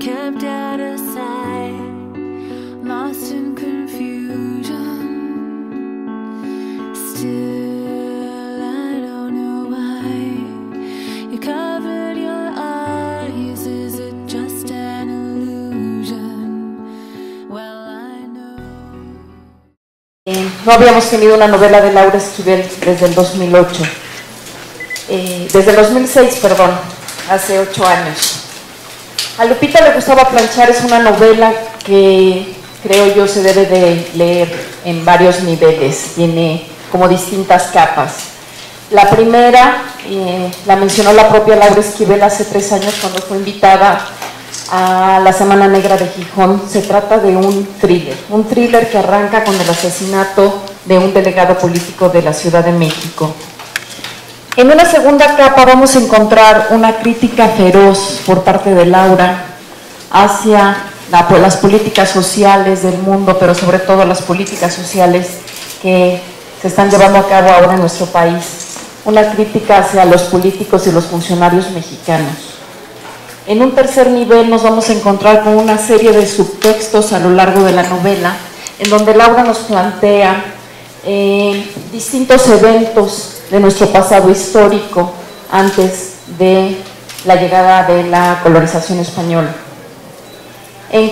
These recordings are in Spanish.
kept out of sight, lost in confusion. Still, I don't know why you covered your eyes. Is it just an illusion? Well, I know. No habíamos tenido una novela de Laura Esquivel desde el 2008. Desde el 2006, perdón, hace 8 años. A Lupita Le Gustaba Planchar es una novela que creo yo se debe de leer en varios niveles, tiene como distintas capas. La primera la mencionó la propia Laura Esquivel hace 3 años cuando fue invitada a la Semana Negra de Gijón. Se trata de un thriller que arranca con el asesinato de un delegado político de la Ciudad de México. En una segunda capa vamos a encontrar una crítica feroz por parte de Laura hacia las políticas sociales del mundo, pero sobre todo las políticas sociales que se están llevando a cabo ahora en nuestro país. Una crítica hacia los políticos y los funcionarios mexicanos. En un tercer nivel nos vamos a encontrar con una serie de subtextos a lo largo de la novela, en donde Laura nos plantea distintos eventos de nuestro pasado histórico antes de la llegada de la colonización española. En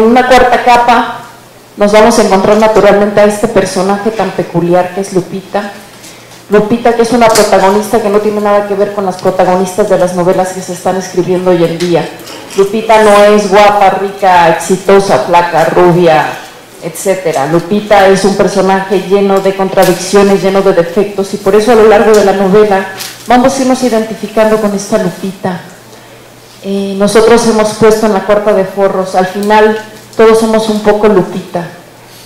una cuarta capa nos vamos a encontrar naturalmente a este personaje tan peculiar que es Lupita. Lupita, que es una protagonista que no tiene nada que ver con las protagonistas de las novelas que se están escribiendo hoy en día. Lupita no es guapa, rica, exitosa, flaca, rubia, etcétera. Lupita es un personaje lleno de contradicciones, lleno de defectos, y por eso a lo largo de la novela vamos a irnos identificando con esta Lupita. Nosotros hemos puesto en la cuarta de forros, al final todos somos un poco Lupita,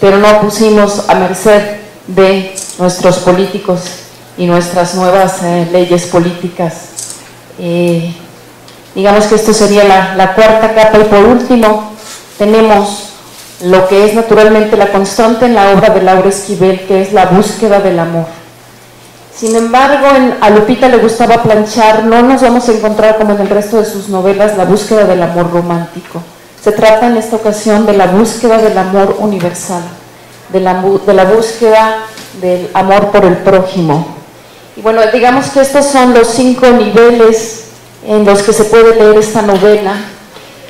pero no pusimos a merced de nuestros políticos y nuestras nuevas leyes políticas. Digamos que esto sería la cuarta capa, y por último tenemos lo que es naturalmente la constante en la obra de Laura Esquivel, que es la búsqueda del amor. Sin embargo, a Lupita Le Gustaba Planchar no nos vamos a encontrar, como en el resto de sus novelas, la búsqueda del amor romántico. Se trata en esta ocasión de la búsqueda del amor universal, de la búsqueda del amor por el prójimo. Y bueno, digamos que estos son los 5 niveles en los que se puede leer esta novela.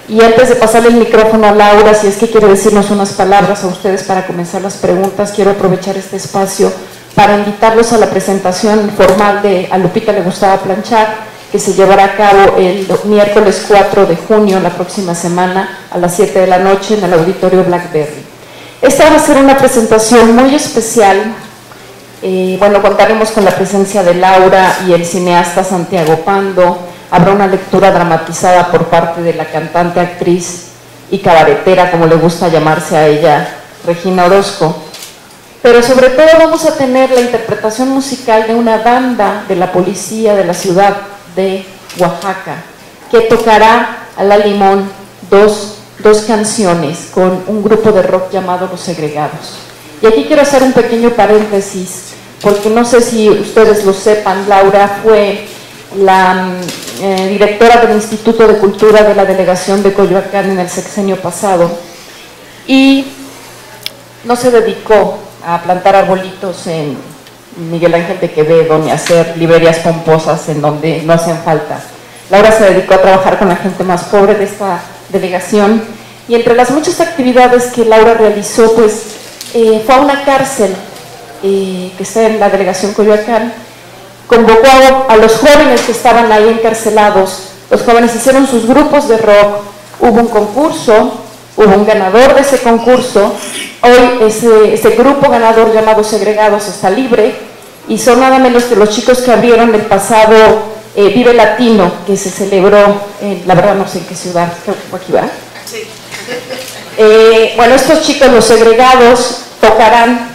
Y antes de pasarle el micrófono a Laura, si es que quiere decirnos unas palabras a ustedes para comenzar las preguntas, quiero aprovechar este espacio para invitarlos a la presentación formal de A Lupita Le Gustaba Planchar, que se llevará a cabo el miércoles 4 de junio, la próxima semana, a las 7 de la noche en el Auditorio Blackberry. Esta va a ser una presentación muy especial. Bueno, contaremos con la presencia de Laura y el cineasta Santiago Pando. Habrá una lectura dramatizada por parte de la cantante, actriz y cabaretera, como le gusta llamarse a ella, Regina Orozco. Pero sobre todo vamos a tener la interpretación musical de una banda de la policía de la ciudad de Oaxaca, que tocará a la limón dos canciones con un grupo de rock llamado Los Segregados. Y aquí quiero hacer un pequeño paréntesis, porque no sé si ustedes lo sepan, Laura fue la directora del Instituto de Cultura de la Delegación de Coyoacán en el sexenio pasado, y no se dedicó a plantar arbolitos en Miguel Ángel de Quevedo ni a hacer librerías pomposas en donde no hacen falta. Laura se dedicó a trabajar con la gente más pobre de esta delegación, y entre las muchas actividades que Laura realizó, pues fue a una cárcel que está en la delegación Coyoacán. Convocó a los jóvenes que estaban ahí encarcelados. Los jóvenes hicieron sus grupos de rock, hubo un concurso, hubo un ganador de ese concurso. Hoy ese grupo ganador llamado Segregados está libre, y son nada menos que los chicos que abrieron el pasado Vive Latino, que se celebró la verdad no sé en qué ciudad, creo que fue aquí, ¿verdad? Sí. Bueno, estos chicos, Los Segregados, tocarán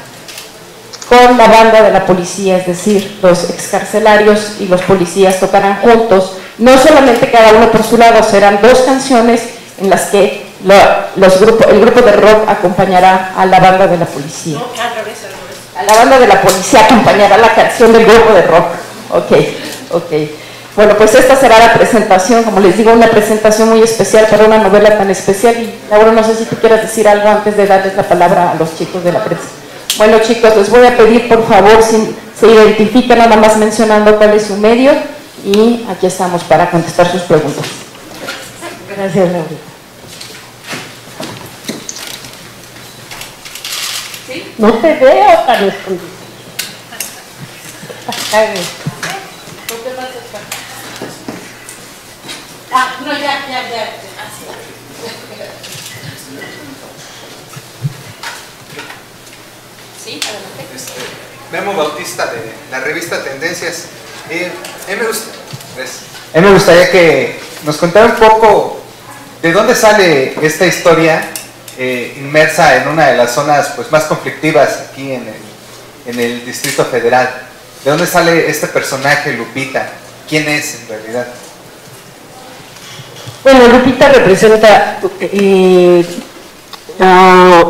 con la banda de la policía, es decir, los excarcelarios y los policías tocarán juntos, no solamente cada uno por su lado, serán 2 canciones en las que el grupo de rock acompañará a la banda de la policía. No, al revés. A la banda de la policía acompañará la canción del grupo de rock. Ok. Bueno, pues esta será la presentación, como les digo, una presentación muy especial para una novela tan especial. Y Laura, no sé si tú quieras decir algo antes de darles la palabra a los chicos de la prensa. Bueno, chicos, les voy a pedir, por favor, si se identifican nada más mencionando cuál es su medio, y aquí estamos para contestar sus preguntas. Gracias, Laura. ¿Sí? No te veo tan escondido. No, ya. Sí, adelante. Memo Bautista, de la revista Tendencias. Me gustaría que nos contara un poco de dónde sale esta historia inmersa en una de las zonas pues, más conflictivas aquí en el Distrito Federal. ¿De dónde sale este personaje, Lupita? ¿Quién es en realidad? Bueno, Lupita representa a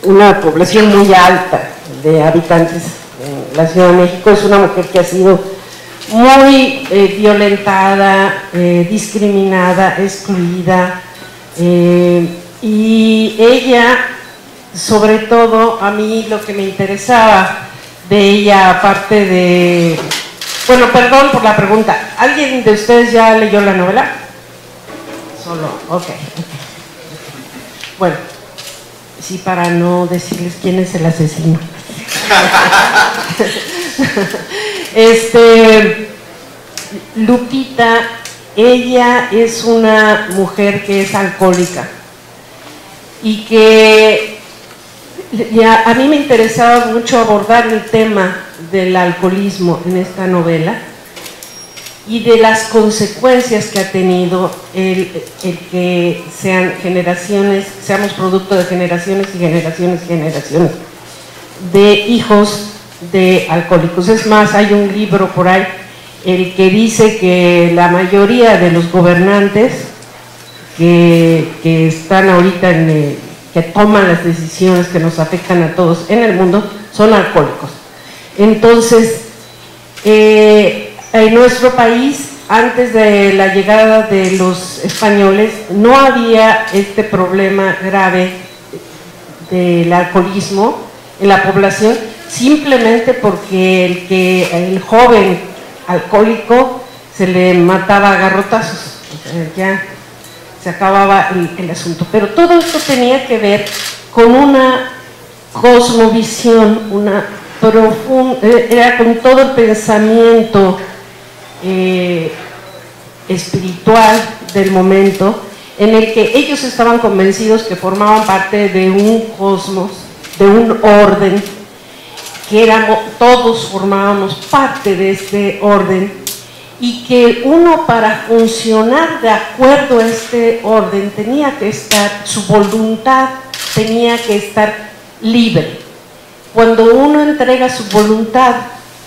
una población muy alta de habitantes en la Ciudad de México. Es una mujer que ha sido muy violentada, discriminada, excluida, y ella, sobre todo, a mí lo que me interesaba de ella, aparte de... Bueno, perdón por la pregunta. ¿Alguien de ustedes ya leyó la novela? Solo, ok. Bueno, sí, para no decirles quién es el asesino. Lupita, ella es una mujer que es alcohólica y que a mí me interesaba mucho abordar el tema del alcoholismo en esta novela y de las consecuencias que ha tenido el que seamos producto de generaciones y generaciones de hijos de alcohólicos. Es más, hay un libro por ahí el que dice que la mayoría de los gobernantes que están ahorita que toman las decisiones que nos afectan a todos en el mundo son alcohólicos. Entonces, en nuestro país, antes de la llegada de los españoles, no había este problema grave del alcoholismo en la población, simplemente porque el joven alcohólico se le mataba a garrotazos, o sea, ya se acababa el asunto. Pero todo esto tenía que ver con una cosmovisión, era con todo el pensamiento espiritual del momento, en el que ellos estaban convencidos que formaban parte de un cosmos, de un orden, que todos formábamos parte de este orden, y que uno, para funcionar de acuerdo a este orden, tenía que estar, su voluntad tenía que estar libre. Cuando uno entrega su voluntad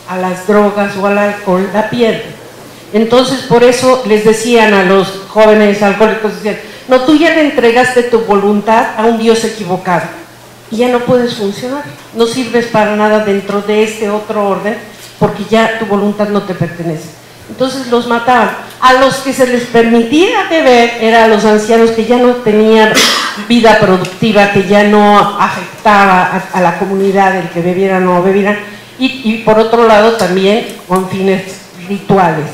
a las drogas o al alcohol, la pierde. Entonces, por eso les decían a los jóvenes alcohólicos, decían, no, tú ya le entregaste tu voluntad a un Dios equivocado y ya no puedes funcionar, no sirves para nada dentro de este otro orden, porque ya tu voluntad no te pertenece. Entonces los mataban. A los que se les permitía beber eran los ancianos, que ya no tenían vida productiva, que ya no afectaba a la comunidad el que bebieran o no bebieran, y por otro lado también con fines rituales.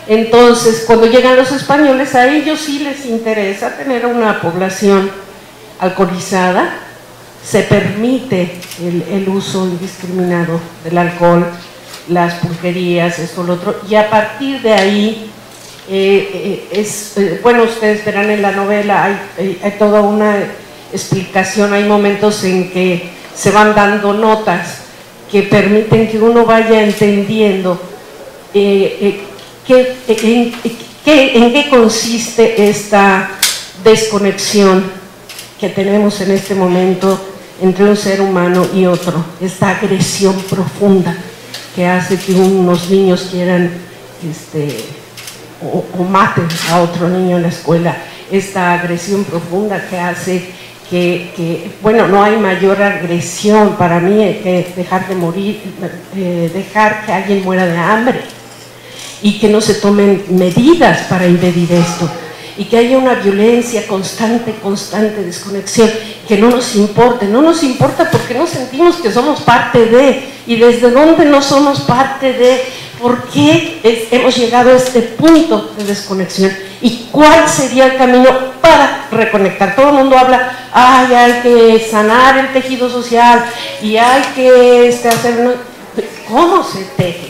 Entonces, cuando llegan los españoles, a ellos sí les interesa tener una población alcoholizada, se permite el uso indiscriminado del alcohol, las pulquerías, esto, lo otro, y a partir de ahí, bueno, ustedes verán en la novela, hay toda una explicación, hay momentos en que se van dando notas que permiten que uno vaya entendiendo en qué consiste esta desconexión que tenemos en este momento entre un ser humano y otro, esta agresión profunda que hace que unos niños quieran o maten a otro niño en la escuela, esta agresión profunda que hace que bueno, no hay mayor agresión para mí que dejar de morir, dejar que alguien muera de hambre. y que no se tomen medidas para impedir esto, y que haya una violencia constante, desconexión, que no nos importa porque no sentimos que somos parte de, y desde dónde no somos parte de, por qué hemos llegado a este punto de desconexión, y cuál sería el camino para reconectar. Todo el mundo habla, ay, hay que sanar el tejido social, y hay que hacer, ¿cómo se teje?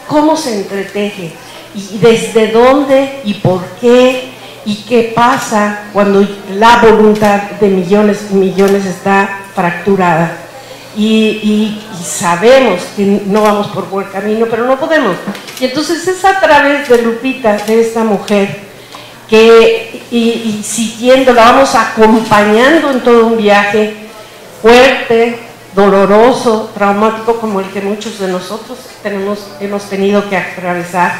¿Cómo se entreteje? ¿Y desde dónde? ¿Y por qué? ¿Y qué pasa cuando la voluntad de millones y millones está fracturada? Y sabemos que no vamos por buen camino, pero no podemos. Y entonces es a través de Lupita, de esta mujer, que y siguiéndola, vamos acompañando en todo un viaje fuerte, doloroso, traumático, como el que muchos de nosotros hemos tenido que atravesar.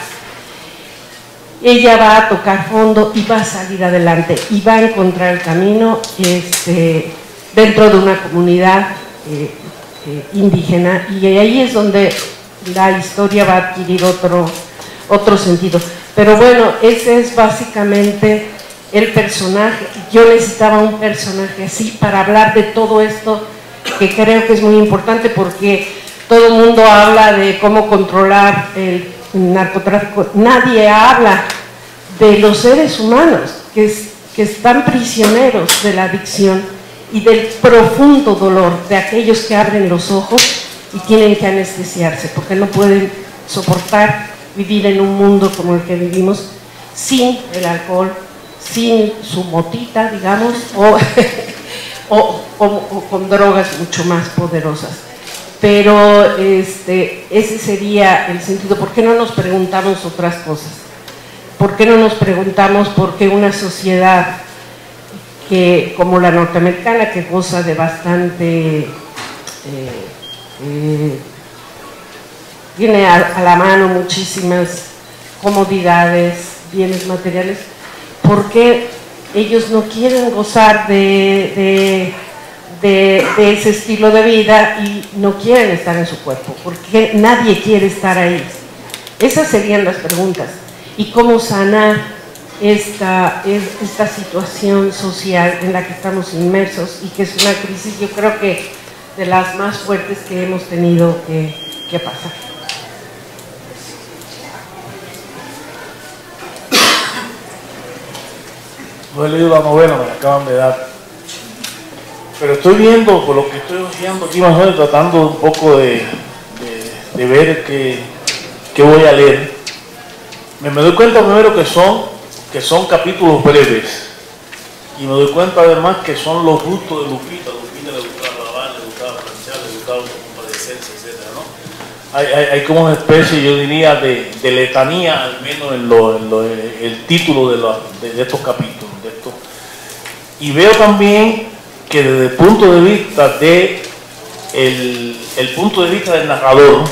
Ella va a tocar fondo y va a salir adelante y va a encontrar el camino dentro de una comunidad indígena, y ahí es donde la historia va a adquirir otro sentido. Pero bueno, ese es básicamente el personaje. Yo necesitaba un personaje así para hablar de todo esto, que creo que es muy importante, porque todo el mundo habla de cómo controlar el narcotráfico. Nadie habla de los seres humanos que están prisioneros de la adicción y del profundo dolor de aquellos que abren los ojos y tienen que anestesiarse porque no pueden soportar vivir en un mundo como el que vivimos sin el alcohol, sin su motita, digamos, o con drogas mucho más poderosas. Pero ese sería el sentido. ¿Por qué no nos preguntamos otras cosas? ¿Por qué no nos preguntamos por qué una sociedad como la norteamericana, que goza de bastante, tiene a la mano muchísimas comodidades, bienes materiales, por qué ellos no quieren gozar de ese estilo de vida y no quieren estar en su cuerpo? Porque nadie quiere estar ahí. Esas serían las preguntas. ¿Y cómo sanar esta situación social en la que estamos inmersos, y que es una crisis, yo creo que de las más fuertes que hemos tenido que pasar? No he leído la novela, me la acaban de dar. Pero estoy viendo, por lo que estoy haciendo aquí más o menos, tratando un poco de ver qué voy a leer. Me doy cuenta primero que son capítulos breves. Y me doy cuenta además que son los gustos de Lupita. Lupita le gustaba lavar, le gustaba planchar, le gustaba compadecerse, etc., ¿no? Hay como una especie, yo diría, de letanía, al menos en el título de estos capítulos. Y veo también que desde el punto de vista el punto de vista del narrador,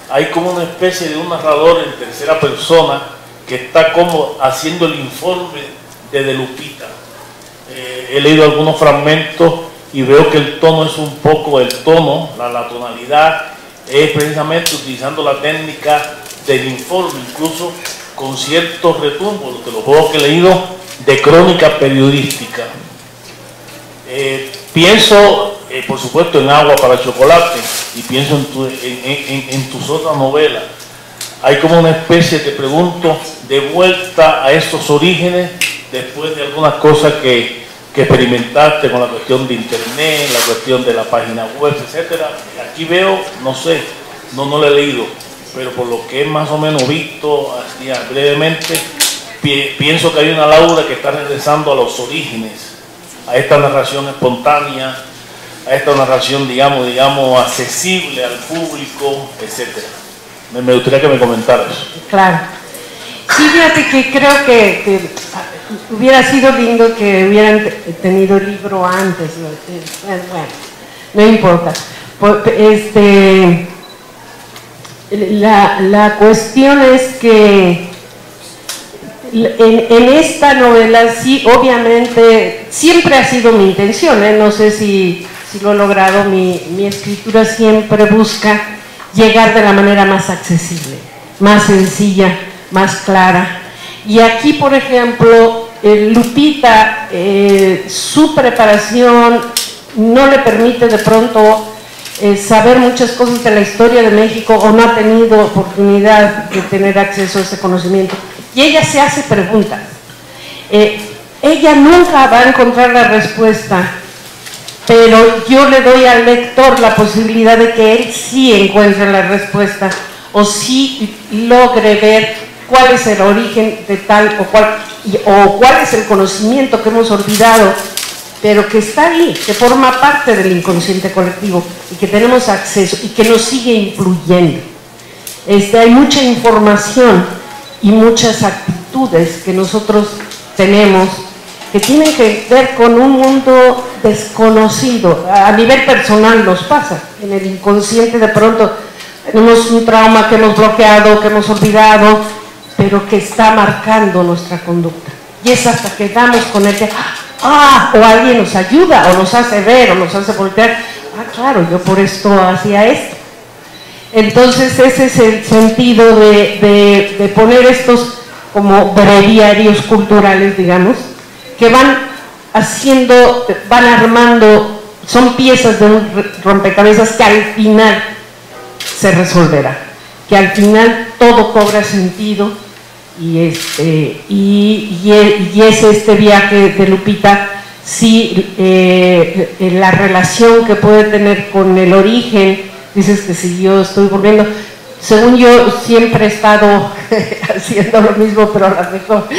hay como una especie de un narrador en tercera persona que está como haciendo el informe de Lupita. He leído algunos fragmentos y veo que el tono es un poco la tonalidad es precisamente utilizando la técnica del informe, incluso con ciertos retumbos, de los juegos que he leído, de crónica periodística. Pienso, por supuesto, en Agua para Chocolate, y pienso en tus otras novelas. Hay como una especie, te pregunto, de vuelta a estos orígenes después de algunas cosas que experimentaste con la cuestión de internet, la cuestión de la página web, etcétera. Aquí veo, no sé, no lo he leído, pero por lo que he más o menos visto así, brevemente, pienso que hay una Laura que está regresando a los orígenes, a esta narración espontánea, a esta narración, digamos, accesible al público, etcétera. Me gustaría que me comentaras. Claro. Sí, fíjate que creo que hubiera sido lindo que hubieran tenido el libro antes. Bueno, no importa. La cuestión es que en esta novela, sí, obviamente, siempre ha sido mi intención, no sé si lo he logrado, mi escritura siempre busca llegar de la manera más accesible. más sencilla, más clara. Y aquí, por ejemplo, Lupita, su preparación no le permite de pronto saber muchas cosas de la historia de México, o no ha tenido oportunidad de tener acceso a ese conocimiento. Y ella se hace preguntas. Ella nunca va a encontrar la respuesta, pero yo le doy al lector la posibilidad de que él sí encuentre la respuesta, o sí logre ver cuál es el origen de tal o cual, o cuál es el conocimiento que hemos olvidado, pero que está ahí, que forma parte del inconsciente colectivo y que tenemos acceso y que nos sigue influyendo. Hay mucha información y muchas actitudes que nosotros tenemos que tienen que ver con un mundo desconocido. A nivel personal nos pasa, en el inconsciente de pronto tenemos un trauma que hemos bloqueado, que hemos olvidado, pero que está marcando nuestra conducta. Y es hasta que damos con el que, o alguien nos ayuda, o nos hace ver, o nos hace voltear, claro, yo por esto hacía esto. Entonces ese es el sentido de poner estos como breviarios culturales, digamos, que van haciendo, van armando, son piezas de un rompecabezas que al final se resolverá, que al final todo cobra sentido. Y es este viaje de Lupita, sí, la relación que puede tener con el origen. Dices que si yo estoy volviendo, según yo siempre he estado haciendo lo mismo, pero a lo mejor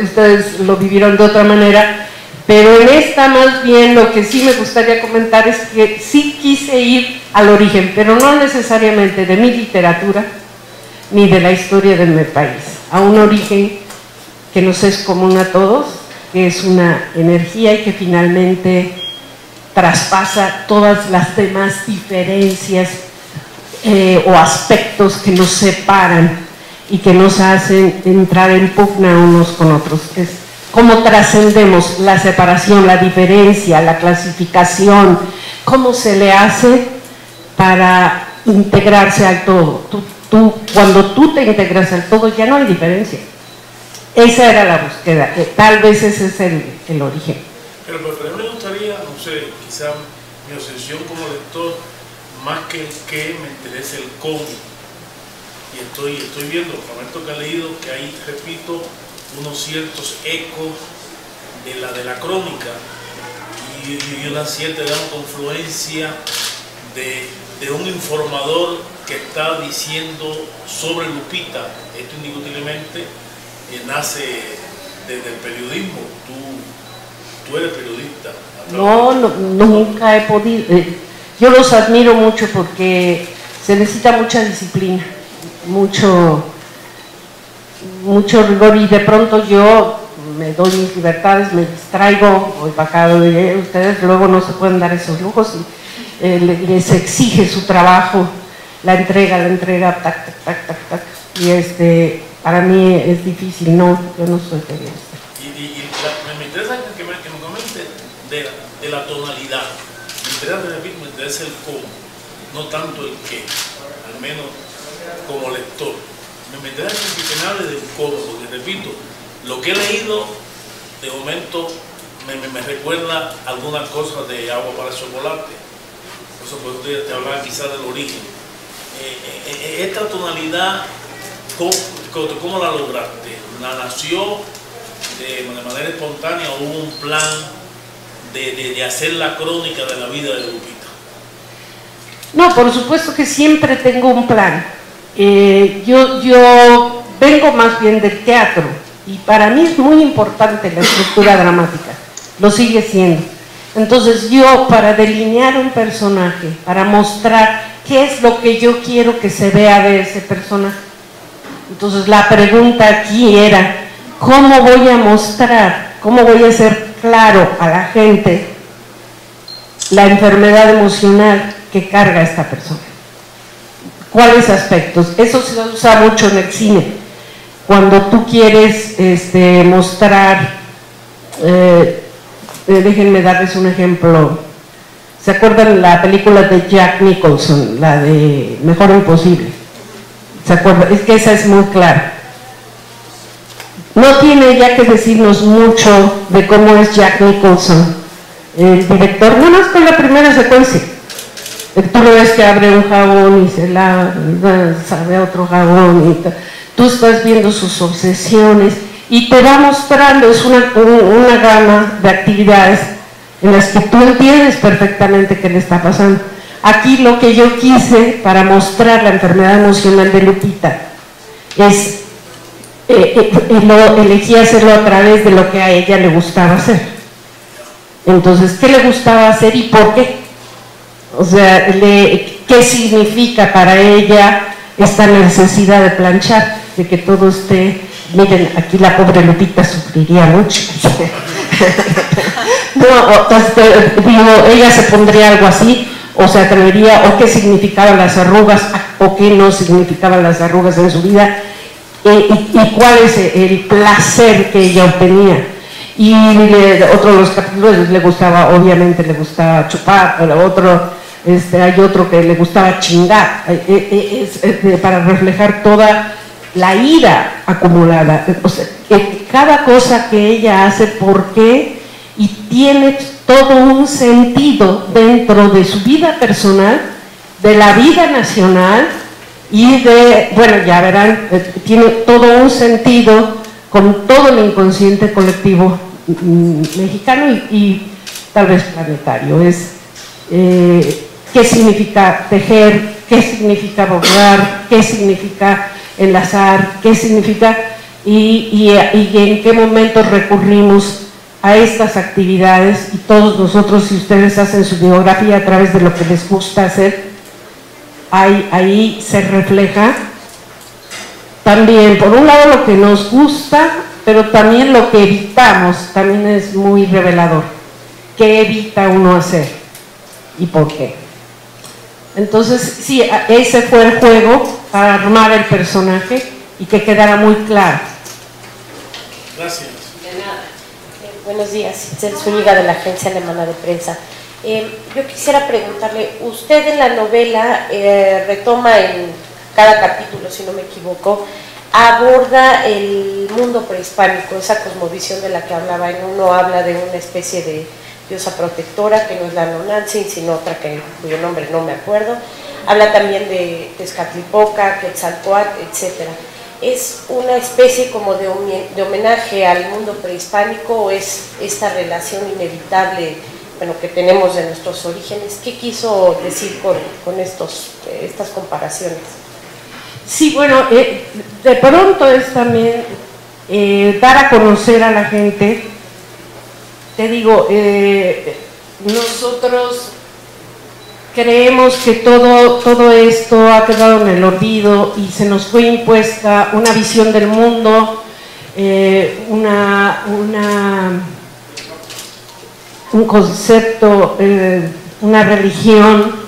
ustedes lo vivieron de otra manera, pero en esta más bien lo que sí me gustaría comentar es que sí quise ir al origen, pero no necesariamente de mi literatura ni de la historia de mi país, a un origen que nos es común a todos, que es una energía y que finalmente traspasa todas las demás diferencias o aspectos que nos separan y que nos hacen entrar en pugna unos con otros. Es cómo trascendemos la separación, la diferencia, la clasificación, cómo se le hace para integrarse al todo. Cuando tú te integras al todo ya no hay diferencia. Esa era la búsqueda, tal vez ese es el origen. Pero me gustaría, no sé, quizá mi obsesión como lector, más que el qué, me interesa el cómo. Y estoy viendo, por momento que he leído, que hay, repito, unos ciertos ecos de la crónica y una cierta, digamos, confluencia de un informador que está diciendo sobre Lupita. Esto indiscutiblemente nace desde el periodismo. Tú eres periodista. No, nunca he podido. Yo los admiro mucho porque se necesita mucha disciplina, mucho rigor, y de pronto yo me doy mis libertades, me distraigo, voy para acá, ustedes luego no se pueden dar esos lujos y les exige su trabajo, la entrega, tac, y para mí es difícil, no, yo no soy periodista. Me interesa que me comentes de la tonalidad, me interesa el cómo, no tanto el qué, al menos como lector. Me interesa que me hable del cómo, porque repito, lo que he leído de momento me recuerda algunas cosas de Agua para Chocolate. Por eso te hablaba quizás del origen. Esta tonalidad, ¿cómo la lograste? ¿La nació de manera espontánea o hubo un plan de hacer la crónica de la vida de Lupita? No, por supuesto que siempre tengo un plan. Yo vengo más bien del teatro y para mí es muy importante la estructura dramática, lo sigue siendo. Entonces yo, para delinear un personaje, para mostrar qué es lo que yo quiero que se vea de ese personaje, entonces la pregunta aquí era, ¿cómo voy a mostrar, cómo voy a hacer claro a la gente la enfermedad emocional que carga esta persona? ¿Cuáles aspectos? Eso se usa mucho en el cine. Cuando tú quieres mostrar, déjenme darles un ejemplo. ¿Se acuerdan la película de Jack Nicholson, la de Mejor Imposible? ¿Se acuerda? Es que esa es muy clara. No tiene ya que decirnos mucho de cómo es Jack Nicholson, el director, no más con la primera secuencia. Tú lo ves que abre un jabón y se lava, sabe otro jabón, y tú estás viendo sus obsesiones y te va mostrando, es una gama de actividades en las que tú entiendes perfectamente qué le está pasando. Aquí lo que yo quise para mostrar la enfermedad emocional de Lupita es, elegí hacerlo a través de lo que a ella le gustaba hacer. Entonces, ¿qué le gustaba hacer y por qué? O sea, ¿qué significa para ella esta necesidad de planchar? De que todo esté, miren, aquí la pobre Lupita sufriría mucho. No, digo, ella se pondría algo así, o se atrevería, o qué significaban las arrugas, o qué no significaban las arrugas en su vida, y cuál es el placer que ella obtenía. Y otro de los capítulos le gustaba, obviamente le gustaba chupar, pero hay otro que le gustaba chingar, para reflejar toda la ira acumulada. O sea, cada cosa que ella hace, ¿por qué? Y tiene todo un sentido dentro de su vida personal, de la vida nacional y bueno, ya verán, tiene todo un sentido con todo el inconsciente colectivo mexicano y tal vez planetario. ¿Qué significa tejer? ¿Qué significa bordar? ¿Qué significa enlazar? ¿Qué significa? Y en qué momentos recurrimos a estas actividades, y todos nosotros, si ustedes hacen su biografía a través de lo que les gusta hacer, ahí se refleja también, por un lado, lo que nos gusta, pero también lo que evitamos, también es muy revelador. ¿Qué evita uno hacer? ¿Y por qué? Entonces, sí, ese fue el juego para armar el personaje y que quedara muy claro. Gracias. De nada. Buenos días, Itzel Zúñiga de la Agencia Alemana de Prensa. Yo quisiera preguntarle, usted en la novela retoma en cada capítulo, si no me equivoco, aborda el mundo prehispánico, esa cosmovisión de la que hablaba. En uno habla de una especie de diosa protectora que no es la Nonantzin, sino otra cuyo nombre no me acuerdo. Habla también de Tezcatlipoca, Quetzalcóatl, etc. ¿Es una especie como de homenaje al mundo prehispánico o es esta relación inevitable, bueno, que tenemos de nuestros orígenes? ¿Qué quiso decir con estas comparaciones? Sí, bueno, de pronto es también dar a conocer a la gente. Te digo, nosotros creemos que todo esto ha quedado en el olvido y se nos fue impuesta una visión del mundo, un concepto, una religión,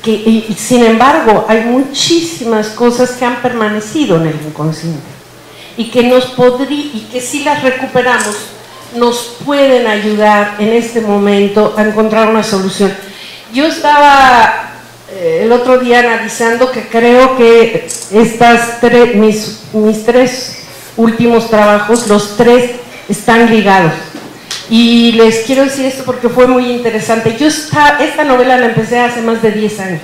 y sin embargo hay muchísimas cosas que han permanecido en el inconsciente y que si las recuperamos nos pueden ayudar en este momento a encontrar una solución. Yo estaba el otro día analizando que creo que mis tres últimos trabajos, los tres están ligados. Y les quiero decir esto porque fue muy interesante. Esta novela la empecé hace más de 10 años.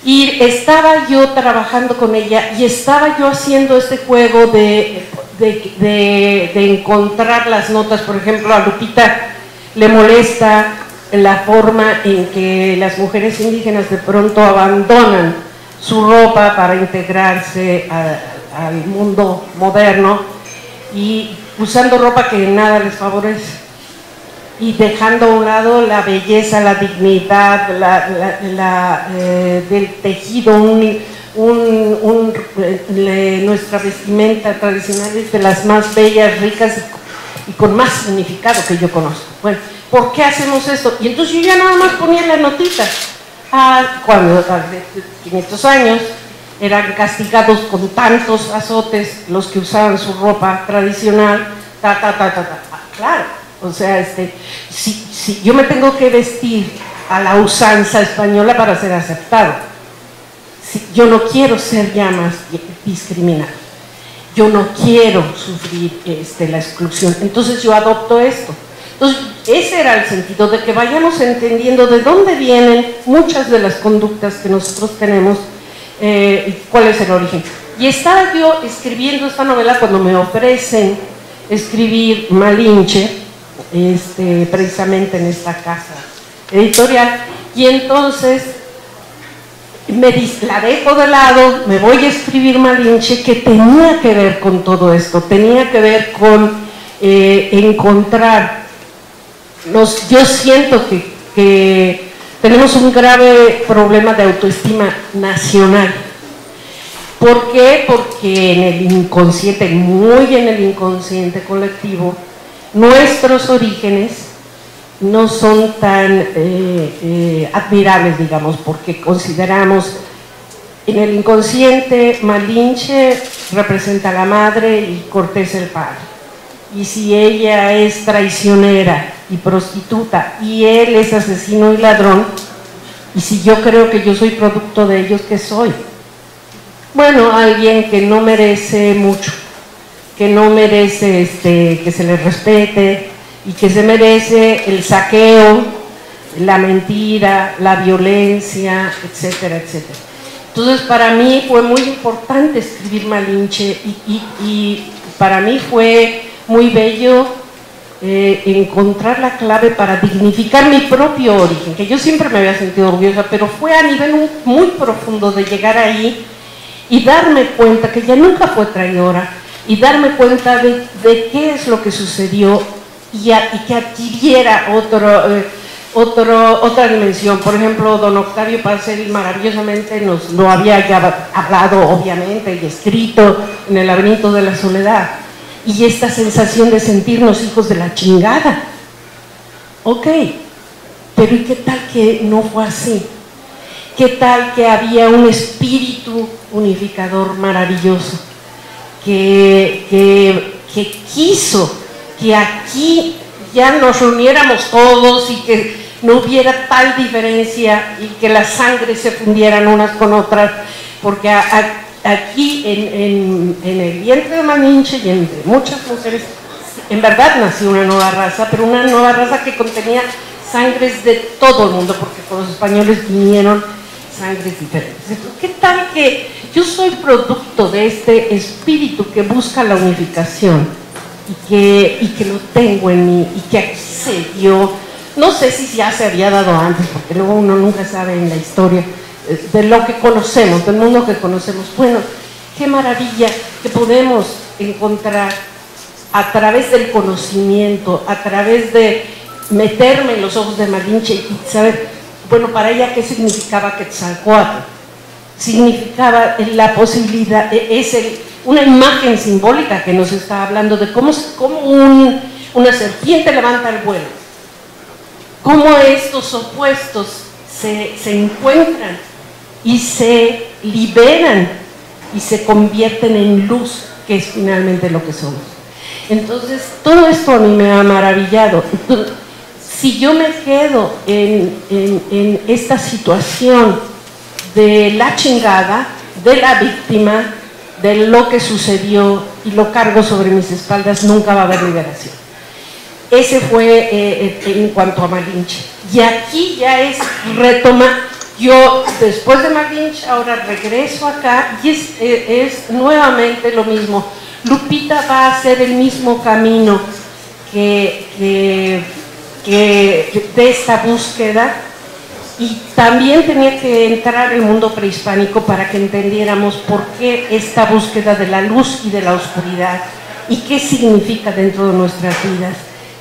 Y estaba yo trabajando con ella y estaba yo haciendo este juego de encontrar las notas. Por ejemplo, a Lupita le molesta la forma en que las mujeres indígenas de pronto abandonan su ropa para integrarse al mundo moderno y usando ropa que nada les favorece y dejando a un lado la belleza, la dignidad del tejido. Nuestra vestimenta tradicional es de las más bellas, ricas y con más significado que yo conozco. Bueno, ¿por qué hacemos esto? Y entonces yo ya nada más ponía las notitas. Cuando hace 500 años eran castigados con tantos azotes los que usaban su ropa tradicional, claro, o sea, si yo me tengo que vestir a la usanza española para ser aceptado. yo no quiero ser ya más discriminado, yo no quiero sufrir la exclusión, entonces yo adopto esto. Entonces, ese era el sentido, de que vayamos entendiendo de dónde vienen muchas de las conductas que nosotros tenemos y cuál es el origen. Y estaba yo escribiendo esta novela cuando me ofrecen escribir Malinche, precisamente en esta casa editorial, y entonces la dejo de lado, me voy a escribir Malinche, que tenía que ver con todo esto, tenía que ver con encontrar. Yo siento que tenemos un grave problema de autoestima nacional. ¿Por qué? Porque en el inconsciente, muy en el inconsciente colectivo, nuestros orígenes no son tan admirables, digamos, porque consideramos en el inconsciente Malinche representa a la madre y Cortés el padre. Y si ella es traicionera y prostituta y él es asesino y ladrón, y si yo creo que yo soy producto de ellos, ¿qué soy? Bueno, alguien que no merece mucho, que no merece que se le respete y que se merece el saqueo, la mentira, la violencia, etcétera, etcétera. Entonces, para mí fue muy importante escribir Malinche y para mí fue muy bello encontrar la clave para dignificar mi propio origen, que yo siempre me había sentido orgullosa, pero fue a nivel muy profundo de llegar ahí y darme cuenta que ella nunca fue traidora, y darme cuenta de qué es lo que sucedió y que adquiriera otra dimensión. Por ejemplo, don Octavio Paz maravillosamente nos lo había ya hablado, obviamente, y escrito en El laberinto de la soledad. Y esta sensación de sentirnos hijos de la chingada. Ok, pero ¿y qué tal que no fue así? ¿Qué tal que había un espíritu unificador maravilloso que quiso que aquí ya nos reuniéramos todos y que no hubiera tal diferencia y que las sangres se fundieran unas con otras? Porque aquí en el vientre de Malinche y entre muchas mujeres, en verdad nació una nueva raza, pero una nueva raza que contenía sangres de todo el mundo, porque con los españoles vinieron sangres diferentes. Entonces, ¿qué tal que yo soy producto de este espíritu que busca la unificación y que lo tengo en mí y que aquí se dio? No sé si ya se había dado antes, porque luego uno nunca sabe en la historia de lo que conocemos, del mundo que conocemos. Bueno, qué maravilla que podemos encontrar a través del conocimiento, a través de meterme en los ojos de Malinche y saber, bueno, para ella, ¿qué significaba Quetzalcóatl? Significaba la posibilidad, una imagen simbólica que nos está hablando de cómo una serpiente levanta el vuelo, cómo estos opuestos se encuentran y se liberan y se convierten en luz, que es finalmente lo que somos. Entonces, todo esto a mí me ha maravillado. Si yo me quedo en esta situación de la chingada, de la víctima, de lo que sucedió y lo cargo sobre mis espaldas, nunca va a haber liberación. Ese fue en cuanto a Malinche. Y aquí ya es retomar. Yo, después de Malinche, ahora regreso acá y es nuevamente lo mismo. Lupita va a hacer el mismo camino que de esta búsqueda, y también tenía que entrar el mundo prehispánico para que entendiéramos por qué esta búsqueda de la luz y de la oscuridad y qué significa dentro de nuestras vidas,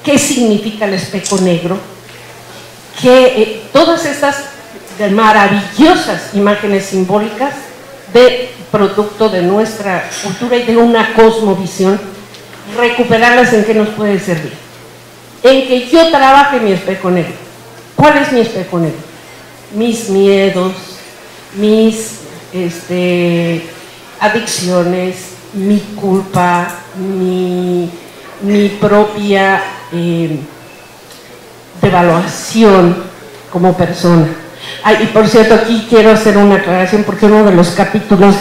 qué significa el espejo negro, que todas estas maravillosas imágenes simbólicas de producto de nuestra cultura y de una cosmovisión, recuperarlas. ¿En qué nos puede servir? En que yo trabaje mi espejo negro. ¿Cuál es mi espejo negro? Mis miedos, mis adicciones, mi culpa, mi propia devaluación como persona. Y por cierto, aquí quiero hacer una aclaración porque uno de los capítulos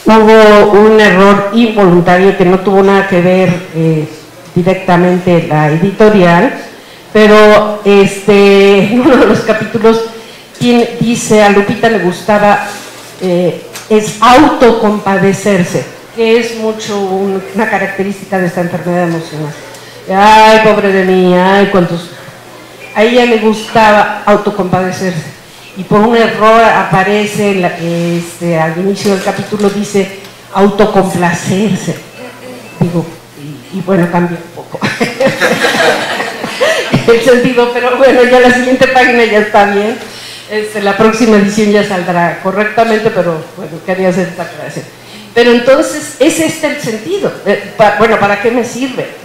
hubo un error involuntario que no tuvo nada que ver directamente la editorial, pero en uno de los capítulos dice a Lupita le gustaba es autocompadecerse, que es mucho una característica de esta enfermedad emocional. Ay, pobre de mí, ay, cuántos. A ella le gustaba autocompadecerse y por un error aparece al inicio del capítulo dice autocomplacerse. Digo, y bueno, cambia un poco el sentido, pero bueno, ya la siguiente página ya está bien. La próxima edición ya saldrá correctamente, pero bueno, quería hacer esta aclaración. Pero entonces, ¿es este el sentido? Bueno, ¿para qué me sirve?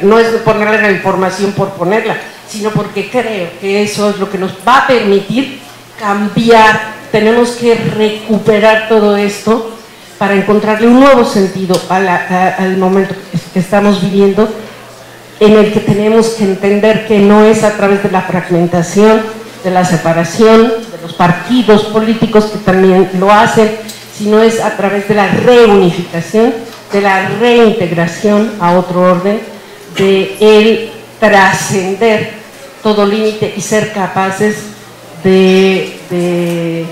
No es ponerle la información por ponerla, sino porque creo que eso es lo que nos va a permitir cambiar. Tenemos que recuperar todo esto para encontrarle un nuevo sentido al momento que estamos viviendo, en el que tenemos que entender que no es a través de la fragmentación, de la separación, de los partidos políticos que también lo hacen, sino es a través de la reunificación, de la reintegración a otro orden, de el trascender todo límite y ser capaces de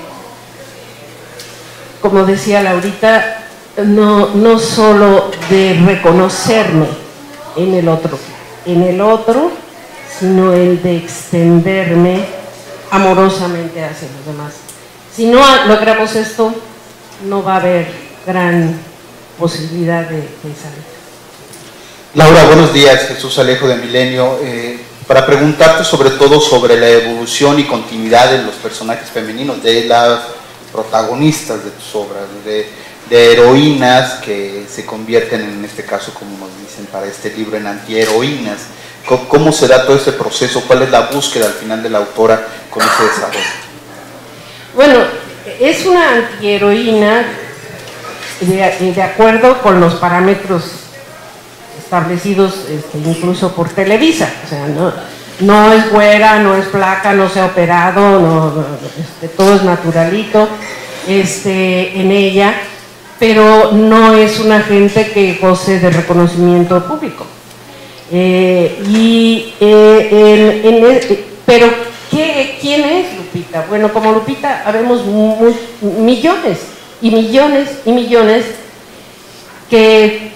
como decía Laurita, no solo de reconocerme en el otro, sino el de extenderme amorosamente hacia los demás. Si no logramos esto, no va a haber gran posibilidad de salir. Laura, buenos días. Jesús Alejo de Milenio. Para preguntarte sobre todo sobre la evolución y continuidad de los personajes femeninos, de las protagonistas de tus obras, de heroínas que se convierten en este caso, como nos dicen para este libro, en antiheroínas. ¿Cómo se da todo ese proceso? ¿Cuál es la búsqueda al final de la autora con ese desarrollo? Bueno, es una antiheroína de acuerdo con los parámetros establecidos incluso por Televisa. O sea, no es güera, no es flaca, no se ha operado, todo es naturalito en ella, pero no es una gente que goce de reconocimiento público. Pero ¿quién es Lupita? Bueno, como Lupita habemos millones y millones y millones que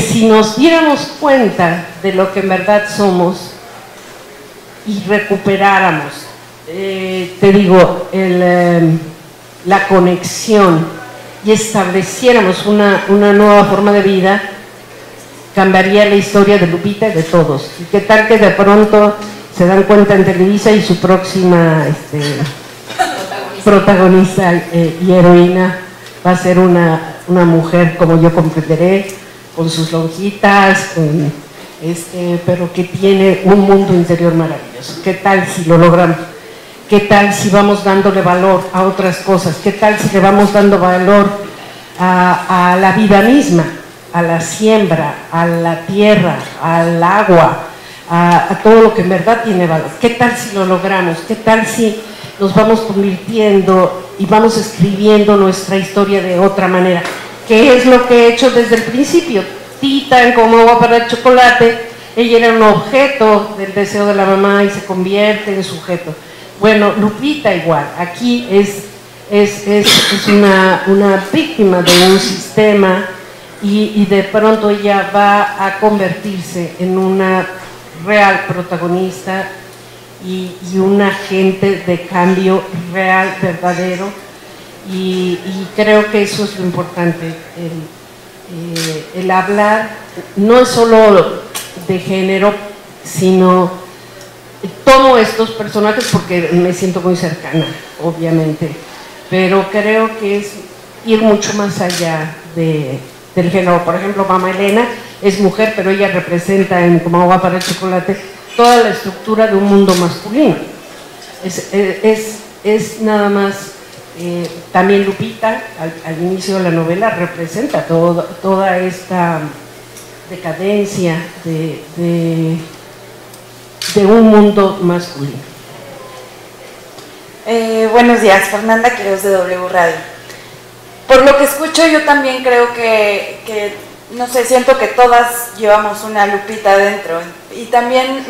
si nos diéramos cuenta de lo que en verdad somos y recuperáramos, te digo, la conexión y estableciéramos una nueva forma de vida, cambiaría la historia de Lupita y de todos. ¿Y qué tal que de pronto se dan cuenta en Televisa y su próxima protagonista y heroína va a ser una mujer, como yo comprenderé, con sus lonjitas, pero que tiene un mundo interior maravilloso? ¿Qué tal si lo logramos? ¿Qué tal si vamos dándole valor a otras cosas? ¿Qué tal si le vamos dando valor a la vida misma, a la siembra, a la tierra, al agua, a todo lo que en verdad tiene valor? ¿Qué tal si lo logramos? ¿Qué tal si nos vamos convirtiendo y vamos escribiendo nuestra historia de otra manera? ¿Qué es lo que he hecho desde el principio? Tita, en Como Agua para el Chocolate, ella era un objeto del deseo de la mamá y se convierte en sujeto. Bueno, Lupita igual, aquí es una víctima de un sistema y de pronto ella va a convertirse en una real protagonista y un agente de cambio real, verdadero, y creo que eso es lo importante, el hablar no es solo de género, sino tomo estos personajes porque me siento muy cercana, obviamente, pero creo que es ir mucho más allá del género. Por ejemplo, Mamá Elena es mujer, pero ella representa en Como Agua para el Chocolate toda la estructura de un mundo masculino. Es nada más, también Lupita al inicio de la novela representa toda esta decadencia de un mundo masculino. Buenos días, Fernanda Quiroz de W Radio. Por lo que escucho, yo también creo que no sé, siento que todas llevamos una Lupita dentro. Y también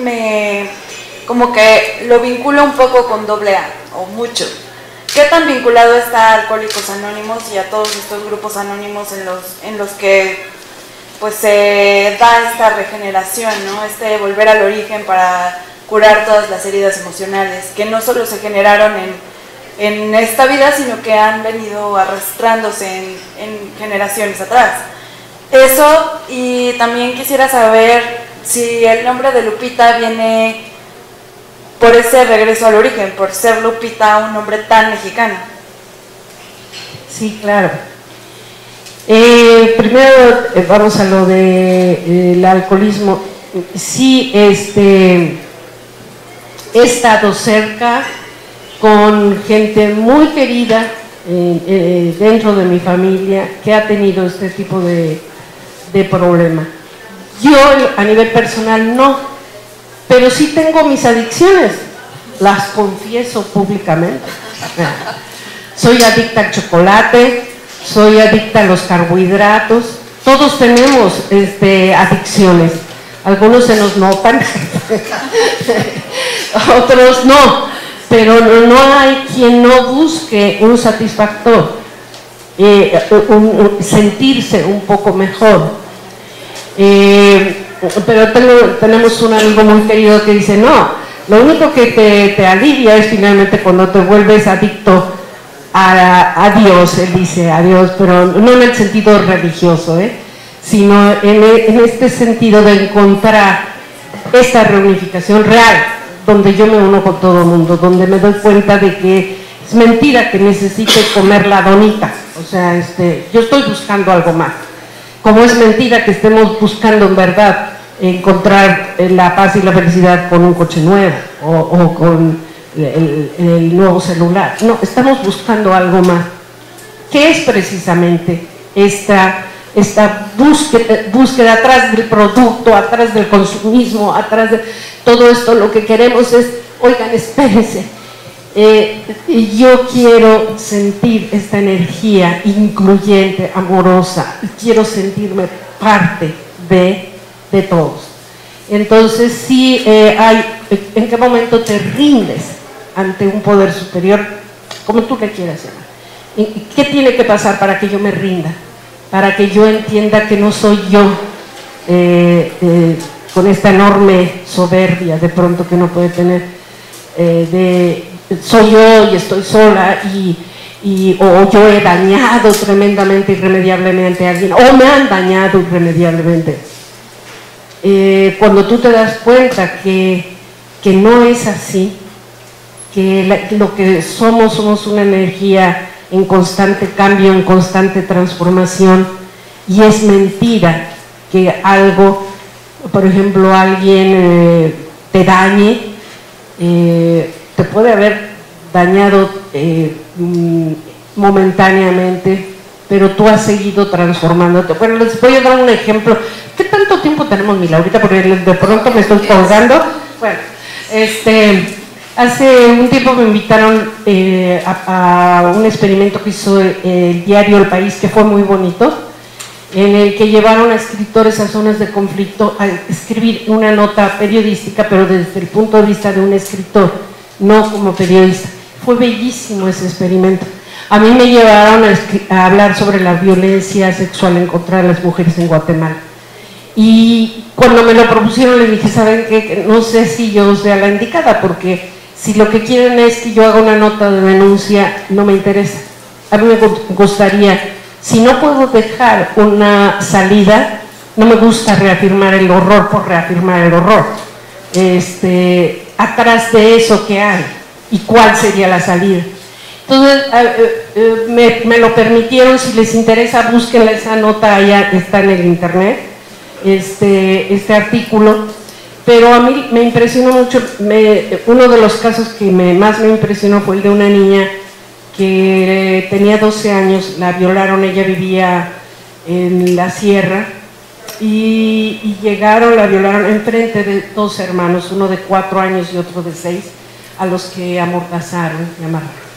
como que lo vinculo un poco con AA, o mucho. ¿Qué tan vinculado está a Alcohólicos Anónimos y a todos estos grupos anónimos en los que pues se da esta regeneración, ¿no? Este volver al origen para curar todas las heridas emocionales que no solo se generaron en esta vida, sino que han venido arrastrándose en generaciones atrás? Eso, y también quisiera saber si el nombre de Lupita viene por ese regreso al origen, por ser Lupita un nombre tan mexicano. Sí, claro. Primero vamos a lo del alcoholismo. Sí, he estado cerca con gente muy querida dentro de mi familia que ha tenido este tipo de problema. Yo a nivel personal no, pero sí tengo mis adicciones, las confieso públicamente. Soy adicta al chocolate, soy adicta a los carbohidratos, todos tenemos adicciones, algunos se nos notan, otros no, pero no hay quien no busque un satisfactor, sentirse un poco mejor. Pero tenemos un amigo muy querido que dice, no, lo único que te alivia es finalmente cuando te vuelves adicto a Dios. Él dice a Dios, pero no en el sentido religioso, sino en este sentido de encontrar esta reunificación real, donde yo me uno con todo el mundo, donde me doy cuenta de que es mentira que necesite comer la donita. O sea, yo estoy buscando algo más. Como es mentira que estemos buscando en verdad encontrar la paz y la felicidad con un coche nuevo o con el nuevo celular. No, estamos buscando algo más. ¿Qué es precisamente esta búsqueda atrás del producto, atrás del consumismo, atrás de todo esto? Lo que queremos es, oigan, espérense, yo quiero sentir esta energía incluyente, amorosa, quiero sentirme parte de todos. Entonces sí hay, ¿en qué momento te rindes ante un poder superior? Como tú le quieras llamar. ¿Qué tiene que pasar para que yo me rinda? Para que yo entienda que no soy yo con esta enorme soberbia de pronto que no puede tener, soy yo y estoy sola o yo he dañado tremendamente, irremediablemente a alguien, o me han dañado irremediablemente. Cuando tú te das cuenta que no es así, que lo que somos una energía en constante cambio, en constante transformación, y es mentira que algo, por ejemplo, alguien te dañe, te puede haber dañado momentáneamente, pero tú has seguido transformándote. Bueno, les voy a dar un ejemplo. ¿Qué tanto tiempo tenemos, mi Laurita? Porque de pronto me estoy colgando. Bueno, hace un tiempo me invitaron a un experimento que hizo el diario El País, que fue muy bonito, en el que llevaron a escritores a zonas de conflicto a escribir una nota periodística, pero desde el punto de vista de un escritor, no como periodista. Fue bellísimo ese experimento. A mí me llevaron a hablar sobre la violencia sexual en contra de las mujeres en Guatemala. Y cuando me lo propusieron les dije, ¿saben qué? No sé si yo sea la indicada, porque si lo que quieren es que yo haga una nota de denuncia, no me interesa. A mí me gustaría, si no puedo dejar una salida, no me gusta reafirmar el horror por reafirmar el horror. Atrás de eso, ¿qué hay? ¿Y cuál sería la salida? Entonces, me lo permitieron. Si les interesa, búsquenla, esa nota, allá está en el internet, este artículo. Pero a mí me impresionó mucho, uno de los casos que más me impresionó fue el de una niña que tenía 12 años, la violaron, ella vivía en la sierra, y llegaron, la violaron enfrente de dos hermanos, uno de 4 años y otro de 6, a los que amordazaron y amarraron.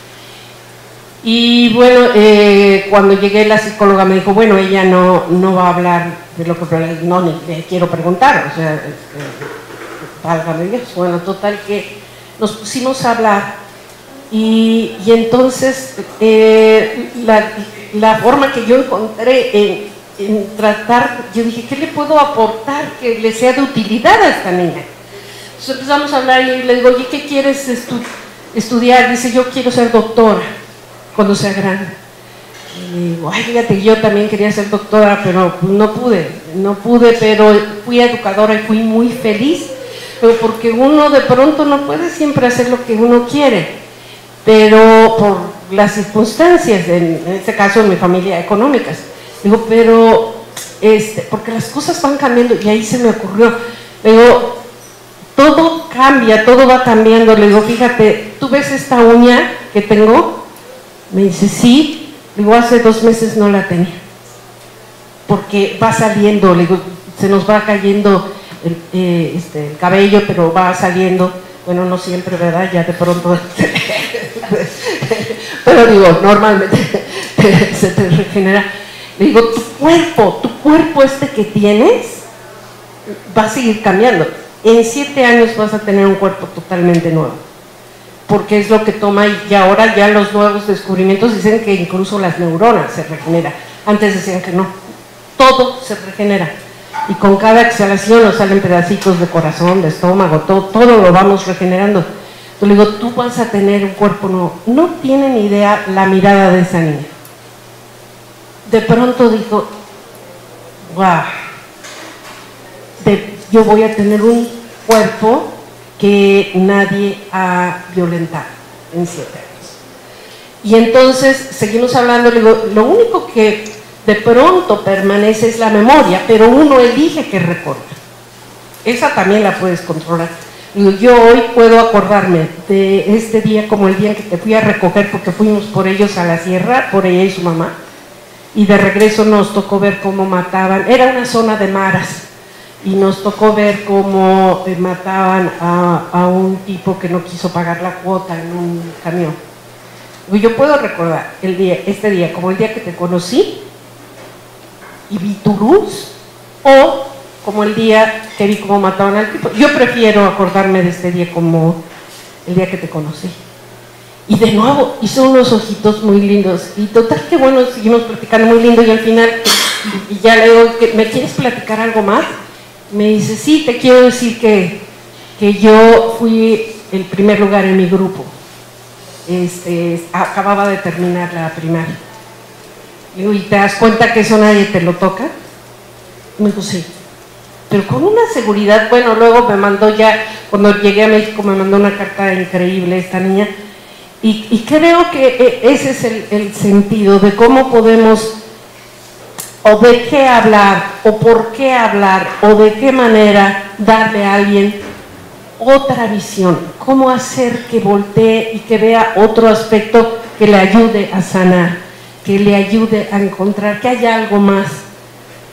Y bueno, cuando llegué la psicóloga me dijo, bueno, ella no va a hablar de lo que no ni le quiero preguntar, o sea, válgame Dios. Bueno, total que nos pusimos a hablar y entonces la forma que yo encontré en tratar, yo dije, ¿qué le puedo aportar que le sea de utilidad a esta niña? Entonces empezamos a hablar y le digo, oye, ¿qué quieres estudiar? Dice, yo quiero ser doctora cuando sea grande. Y le digo, ay, fíjate, yo también quería ser doctora, pero no pude, pero fui educadora y fui muy feliz, pero porque uno de pronto no puede siempre hacer lo que uno quiere, pero por las circunstancias, en este caso en mi familia, económicas. Digo, pero, porque las cosas van cambiando, y ahí se me ocurrió, le digo, todo cambia, todo va cambiando. Le digo, fíjate, ¿tú ves esta uña que tengo? Me dice, sí. Le digo, hace 2 meses no la tenía, porque va saliendo, le digo, se nos va cayendo el cabello, pero va saliendo, bueno, no siempre, ¿verdad? Ya de pronto, pero digo, normalmente se te regenera. Le digo, tu cuerpo que tienes va a seguir cambiando. En 7 años vas a tener un cuerpo totalmente nuevo, porque es lo que toma, y ahora ya los nuevos descubrimientos dicen que incluso las neuronas se regeneran. Antes decían que no, todo se regenera, y con cada exhalación nos salen pedacitos de corazón, de estómago, todo lo vamos regenerando. Yo le digo, tú vas a tener un cuerpo nuevo. No tienen idea la mirada de esa niña. De pronto dijo, wow, yo voy a tener un cuerpo que nadie ha violentado en 7 años. Y entonces seguimos hablando, le digo, lo único que de pronto permanece es la memoria, pero uno elige qué recordar. Esa también la puedes controlar. Digo, yo hoy puedo acordarme de este día como el día en que te fui a recoger, porque fuimos por ellos a la sierra, por ella y su mamá, y de regreso nos tocó ver cómo mataban, era una zona de maras, y nos tocó ver cómo mataban a un tipo que no quiso pagar la cuota en un camión. Yo puedo recordar este día como el día que te conocí y vi tu luz, o como el día que vi cómo mataban al tipo. Yo prefiero acordarme de este día como el día que te conocí. Y de nuevo hizo unos ojitos muy lindos, y total que bueno, seguimos platicando muy lindo, y al final, y ya le digo, ¿me quieres platicar algo más? Me dice, sí, te quiero decir que yo fui el primer lugar en mi grupo. Acababa de terminar la primaria. Digo, ¿y te das cuenta que eso nadie te lo toca? Me dijo, sí. Pero con una seguridad. Bueno, luego me mandó ya, cuando llegué a México, me mandó una carta increíble esta niña. Y creo que ese es el sentido de cómo podemos, o de qué hablar, o por qué hablar, o de qué manera darle a alguien otra visión, cómo hacer que voltee y que vea otro aspecto que le ayude a sanar, que le ayude a encontrar que hay algo más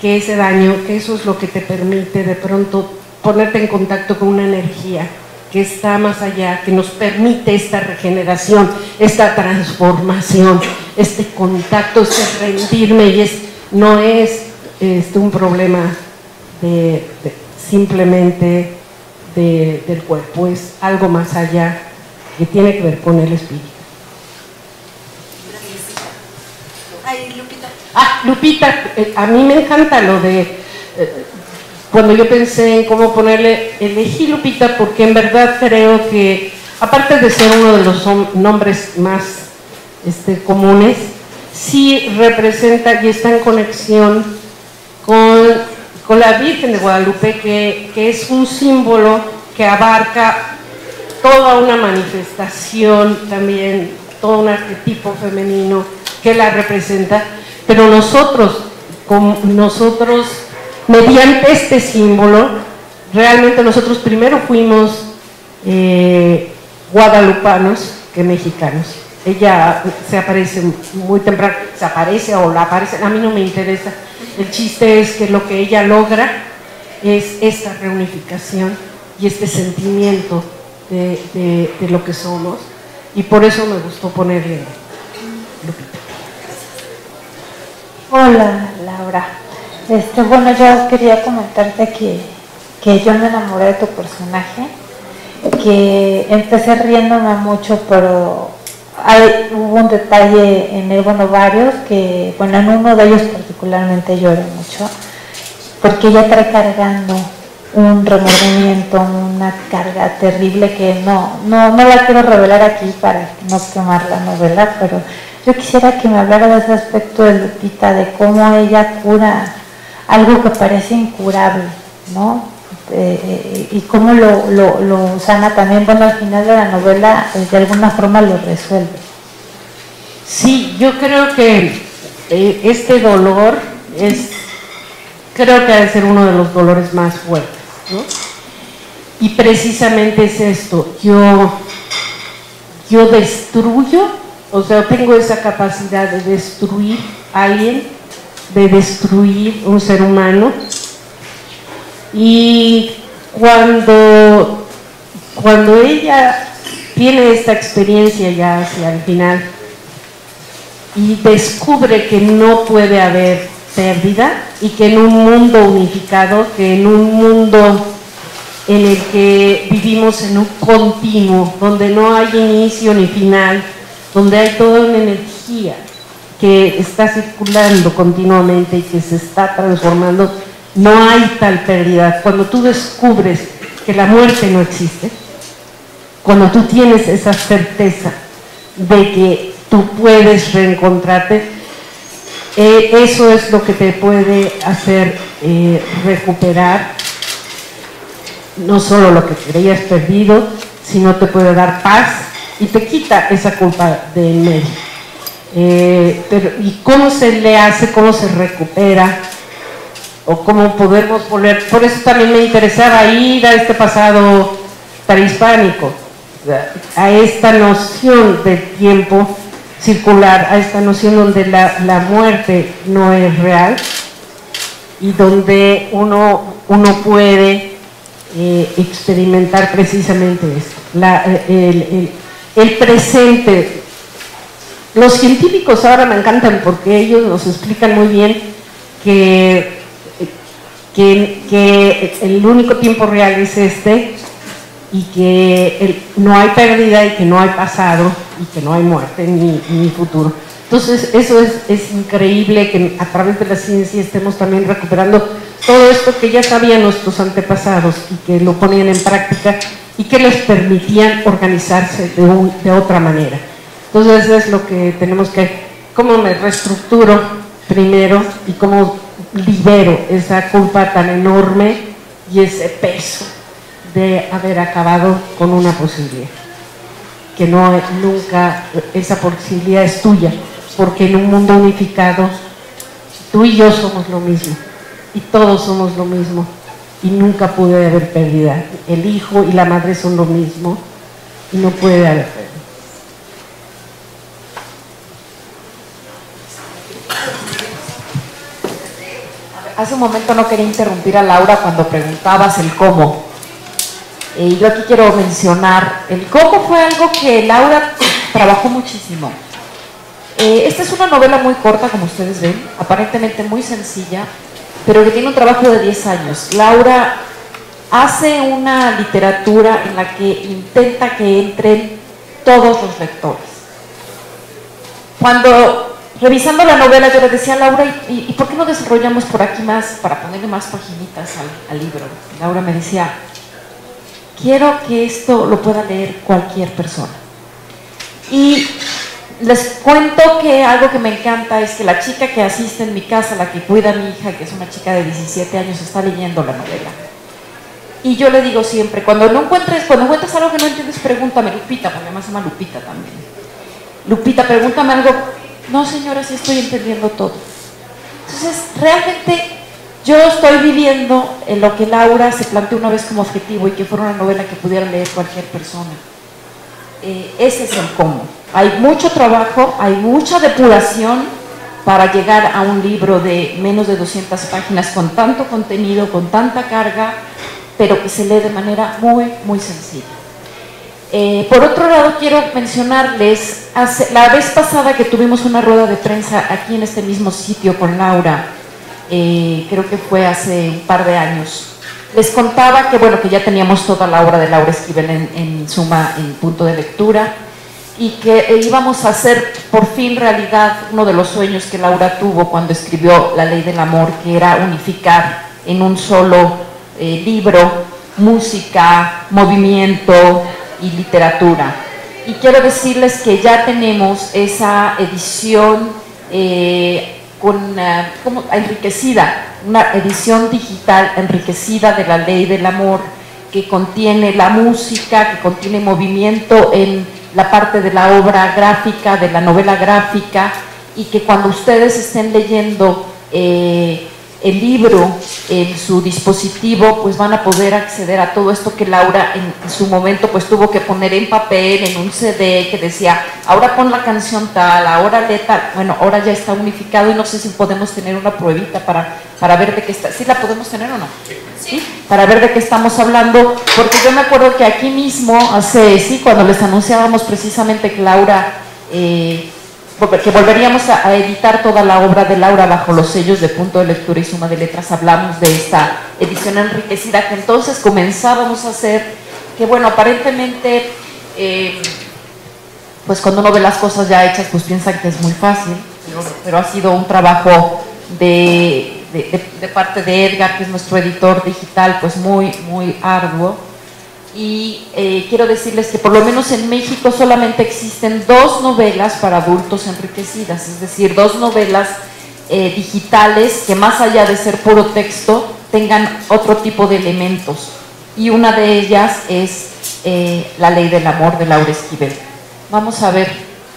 que ese daño, que eso es lo que te permite de pronto ponerte en contacto con una energía que está más allá, que nos permite esta regeneración, esta transformación, este contacto, este rendirme, y no es un problema simplemente del cuerpo, es algo más allá que tiene que ver con el espíritu. Ay, Lupita. Lupita, a mí me encanta lo de, cuando yo pensé en cómo ponerle, elegí Lupita porque en verdad creo que, aparte de ser uno de los nombres más comunes, sí representa y está en conexión con la Virgen de Guadalupe, que es un símbolo que abarca toda una manifestación, también todo un arquetipo femenino que la representa, pero nosotros mediante este símbolo, realmente nosotros primero fuimos guadalupanos que mexicanos. Ella se aparece muy temprano, se aparece o la aparece, a mí no me interesa. El chiste es que lo que ella logra es esta reunificación y este sentimiento de lo que somos, y por eso me gustó ponerle Lupita. Hola, Laura. Bueno, yo quería comentarte que yo me enamoré de tu personaje, que empecé riéndome mucho, pero hubo un detalle en él, bueno, varios, que, bueno, en uno de ellos particularmente lloré mucho, porque ella trae cargando un remordimiento, una carga terrible que no la quiero revelar aquí para no quemar la novela, pero yo quisiera que me hablara de ese aspecto de Lupita, de cómo ella cura algo que parece incurable, ¿no? Y cómo lo sana también. Bueno, al final de la novela de alguna forma lo resuelve. Sí, yo creo que este dolor creo que ha de ser uno de los dolores más fuertes, ¿no? Y precisamente es esto, yo destruyo, o sea, tengo esa capacidad de destruir a alguien, de destruir un ser humano, y cuando ella tiene esta experiencia ya hacia el final y descubre que no puede haber pérdida y que en un mundo unificado, que en un mundo en el que vivimos en un continuo, donde no hay inicio ni final, donde hay toda una energía que está circulando continuamente y que se está transformando, no hay tal pérdida. Cuando tú descubres que la muerte no existe, cuando tú tienes esa certeza de que tú puedes reencontrarte, eso es lo que te puede hacer recuperar no solo lo que creías perdido, sino te puede dar paz y te quita esa culpa de en medio. ¿Y cómo se le hace, cómo se recupera? O cómo podemos poner, por eso también me interesaba ir a este pasado prehispánico, a esta noción del tiempo circular, a esta noción donde la muerte no es real y donde uno puede experimentar precisamente esto, el presente. Los científicos ahora me encantan porque ellos nos explican muy bien que el único tiempo real es este, y que no hay pérdida y que no hay pasado y que no hay muerte ni futuro. Entonces eso es increíble que a través de la ciencia estemos también recuperando todo esto que ya sabían nuestros antepasados y que lo ponían en práctica y que les permitían organizarse de otra manera. Entonces eso es lo que tenemos que, cómo me reestructuro primero y cómo libero esa culpa tan enorme y ese peso de haber acabado con una posibilidad, que nunca esa posibilidad es tuya, porque en un mundo unificado tú y yo somos lo mismo y todos somos lo mismo y nunca puede haber pérdida. El hijo y la madre son lo mismo y no puede haber pérdida. Hace un momento no quería interrumpir a Laura cuando preguntabas el cómo. Yo aquí quiero mencionar, el cómo fue algo que Laura trabajó muchísimo. Esta es una novela muy corta, como ustedes ven, aparentemente muy sencilla, pero que tiene un trabajo de 10 años. Laura hace una literatura en la que intenta que entren todos los lectores. Cuando revisando la novela yo le decía a Laura, ¿y por qué no desarrollamos por aquí más, para ponerle más paginitas al libro? Laura me decía, quiero que esto lo pueda leer cualquier persona. Y les cuento que algo que me encanta es que la chica que asiste en mi casa, la que cuida a mi hija, que es una chica de 17 años, está leyendo la novela. Y yo le digo siempre, cuando encuentres algo que no entiendes, pregúntame, Lupita, porque además se llama Lupita también. Lupita, pregúntame algo. No, señora, sí estoy entendiendo todo. Entonces, realmente yo estoy viviendo en lo que Laura se planteó una vez como objetivo y que fuera una novela que pudiera leer cualquier persona. Ese es el cómo. Hay mucho trabajo, hay mucha depuración para llegar a un libro de menos de 200 páginas con tanto contenido, con tanta carga, pero que se lee de manera muy, muy sencilla. Por otro lado, quiero mencionarles, la vez pasada que tuvimos una rueda de prensa aquí en este mismo sitio con Laura, creo que fue hace un par de años, les contaba que, bueno, que ya teníamos toda la obra de Laura Esquivel en suma, en punto de lectura, y que íbamos a hacer por fin realidad uno de los sueños que Laura tuvo cuando escribió La Ley del Amor, que era unificar en un solo libro música, movimiento y literatura. Y quiero decirles que ya tenemos esa edición enriquecida, una edición digital enriquecida de La Ley del Amor, que contiene la música, que contiene movimiento en la parte de la obra gráfica, de la novela gráfica, y que cuando ustedes estén leyendo el libro en su dispositivo, pues van a poder acceder a todo esto que Laura en su momento pues tuvo que poner en papel, en un CD que decía, ahora pon la canción tal, ahora lee tal. Bueno, ahora ya está unificado y no sé si podemos tener una pruebita para ver de qué está. ¿Sí la podemos tener o no? Sí. Para ver de qué estamos hablando, porque yo me acuerdo que aquí mismo, cuando les anunciábamos precisamente que Laura, que volveríamos a editar toda la obra de Laura bajo los sellos de Punto de Lectura y Suma de Letras, hablamos de esta edición enriquecida que entonces comenzábamos a hacer, que bueno, aparentemente, pues cuando uno ve las cosas ya hechas, pues piensan que es muy fácil, pero ha sido un trabajo de parte de Edgar, que es nuestro editor digital, pues muy, muy arduo. Y quiero decirles que por lo menos en México solamente existen 2 novelas para adultos enriquecidas, es decir, 2 novelas digitales que más allá de ser puro texto tengan otro tipo de elementos, y una de ellas es La Ley del Amor de Laura Esquivel. Vamos a ver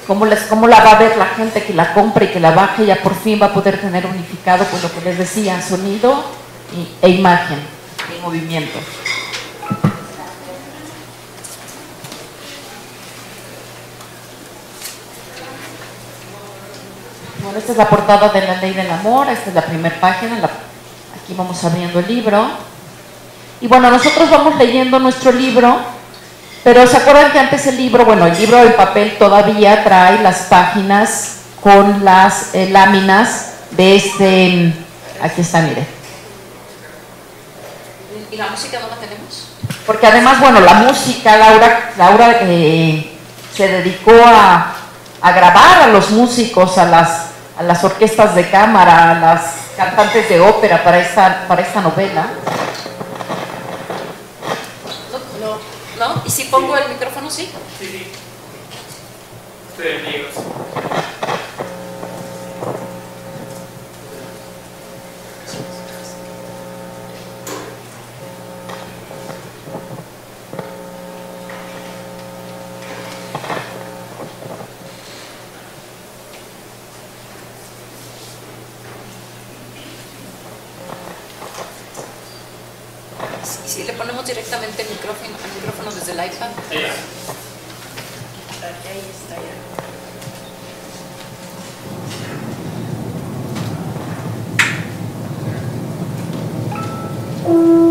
cómo la va a ver la gente que la compre y que la baje. Ya por fin va a poder tener unificado, pues lo que les decía, sonido e imagen y movimiento. Bueno, esta es la portada de La Ley del Amor, esta es la primera página, aquí vamos abriendo el libro. Y bueno, nosotros vamos leyendo nuestro libro, pero ¿se acuerdan que antes el libro en papel todavía trae las páginas con las láminas de aquí está, mire. ¿Y la música no la tenemos? Porque además, bueno, la música, Laura se dedicó a grabar a los músicos, a las orquestas de cámara, a las cantantes de ópera para esta novela. ¿No? ¿Y si pongo el micrófono, sí? Sí. Ustedes amigos. Si le ponemos directamente el micrófono desde el iPad. Ahí está ya. Oh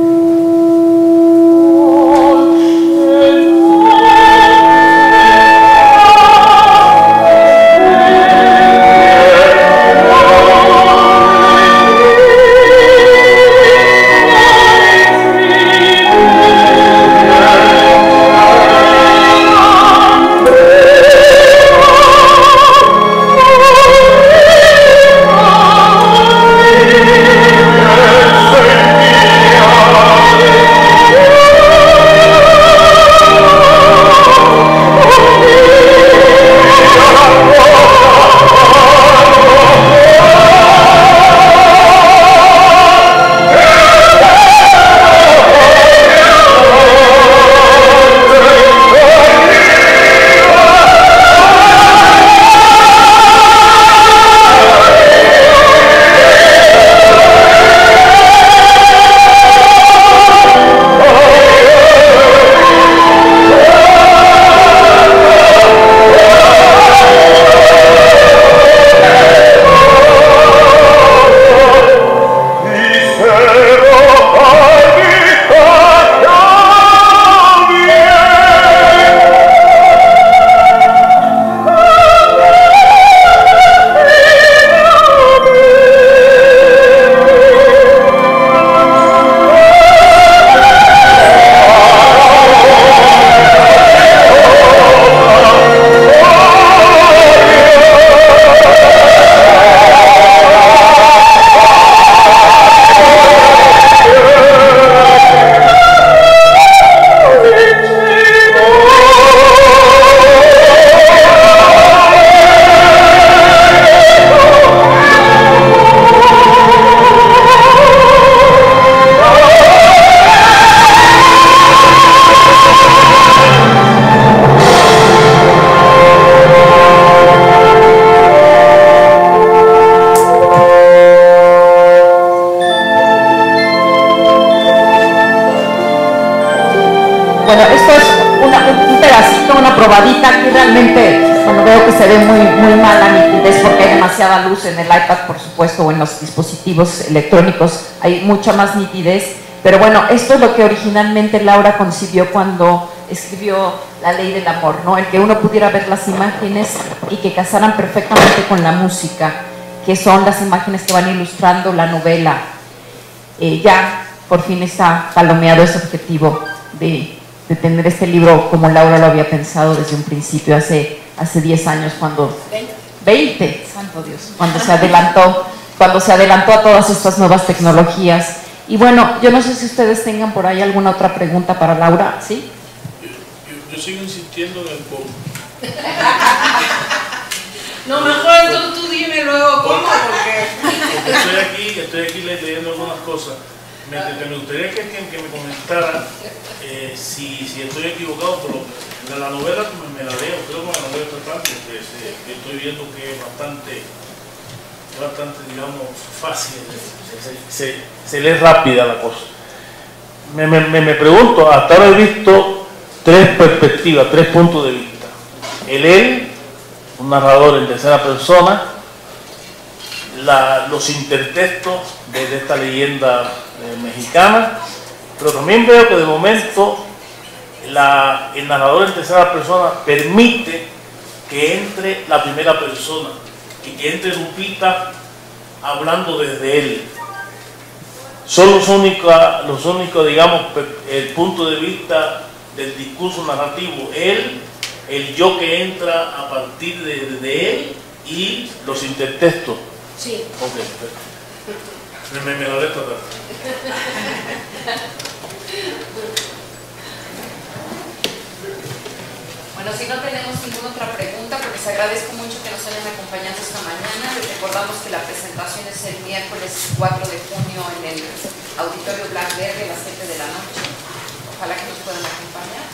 Bueno, esto es un pedacito, una probadita que realmente, bueno, veo que se ve muy mala nitidez porque hay demasiada luz en el iPad, por supuesto, o en los dispositivos electrónicos, hay mucha más nitidez, pero bueno, esto es lo que originalmente Laura concibió cuando escribió La Ley del Amor, ¿no? El que uno pudiera ver las imágenes y que casaran perfectamente con la música, que son las imágenes que van ilustrando la novela. Ya por fin está palomeado ese objetivo de tener este libro como Laura lo había pensado desde un principio, hace 10 años, cuando 20, santo Dios, cuando se adelantó a todas estas nuevas tecnologías. Y bueno, yo no sé si ustedes tengan por ahí alguna otra pregunta para Laura, ¿sí? Yo sigo insistiendo en el cómo. No, mejor entonces tú dime luego cómo, porque Estoy aquí leyendo algunas cosas. Me gustaría que me comentara si estoy equivocado, pero de la novela me la leo, creo que la novela está tanto que estoy viendo que es bastante, digamos, fácil, se lee rápida la cosa. Me pregunto, hasta ahora he visto 3 perspectivas, 3 puntos de vista. Él, un narrador en tercera persona, los intertextos de esta leyenda mexicana, pero también veo que de momento el narrador en tercera persona permite que entre la primera persona y que entre Lupita hablando desde él. Son los únicos, digamos, el punto de vista del discurso narrativo, el yo que entra a partir de él y los intertextos. Sí. Ok, me lo dejo atrás. Bueno, si no tenemos ninguna otra pregunta, pues les agradezco mucho que nos hayan acompañado esta mañana. Les recordamos que la presentación es el miércoles 4 de junio en el Auditorio Blas Verde a las 7 de la noche. Ojalá que nos puedan acompañar.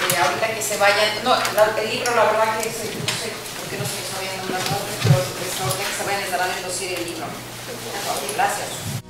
Y ahorita que se vayan, no, el libro la verdad que no sé por qué no se está viendo una nombre, pero ahorita que se vayan les darán el dossier del libro. Gracias.